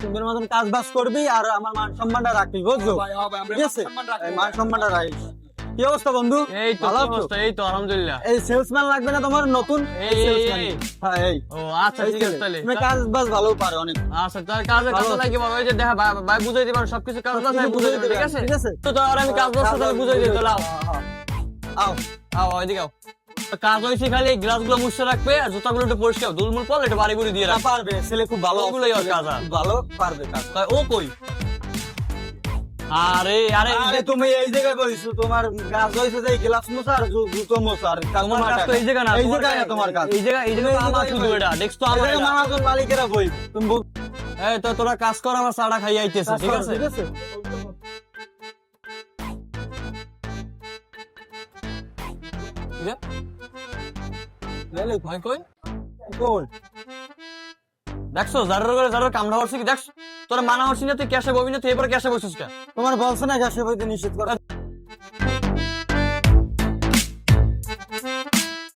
সুন্দর মতন কাজ বাজ করবি আর আমার মান সম্মানটা রাখবি, বুঝছো? ঠিক আছে, এই মান সম্মানটা রাখিস। কি অবস্থা বন্ধু? এই তো ভালো কি আছো? অবস্থা? এই তো আলহামদুলিল্লাহ। এই সেলসম্যান লাগবে না তোমার নতুন? এই, এই, salesman। এই। হ্যাঁ, এই ও আচ্ছা ঠিক আছে তাহলে। তুমি কাজ বাজ ভালো পারো অনেক। আচ্ছা তার কাজে কাজ ভালো। লাগি বড়, ওই যে দেখা ভাই বুঝাই দিবার সবকিছু কাজ আছে সবকিছু বুঝাই দিবেন, বুঝাই ঠিক আছে? দিবেন, ঠিক আছে? তো আর আমি কাজ বসতে তাহলে বুঝাই দিই, তাহলে আও আও আও ওইদিকে আও। কাজ হইছে খালি গ্লাসগুলো মুছতে রাখবে আর জুতাগুলো একটু পরিষ্কার দুলমুল পড়লে একটু বাড়ি বুড়ি দিয়ে না, রাখবে। পারবে, ছেলে খুব ভালো, ওগুলোই ওর কাজ আর। ভালো পারবে কাজ। তাই ও কই? আরে আরে আরে তুমি এই জায়গায় বলিস, তোমার কাজ হয়েছে যে গ্লাস মোছা আর জুতো মোছা আর তোমার কাজ তো এই জায়গা না, এই জায়গায় না তোমার কাজ। এই জায়গা তো আমার শুধু এটা ডেস্ক তো আমার এটা। মহাজন মালিকেরা বই তুমি এই তো তোরা কাজ কর, আমার চাটা খাইয়ে আইতেছে, ঠিক আছে? ঠিক আছে। ভাই কই? কোন দেখছো যার কামড়া হচ্ছে কি দেখছো? তোরা মানা হচ্ছি না, তুই ক্যাশে ববি না, তুই এবার ক্যাশে বসছিস কে? তোমার বলছে না গ্যাসে বইতে নিষেধ করে?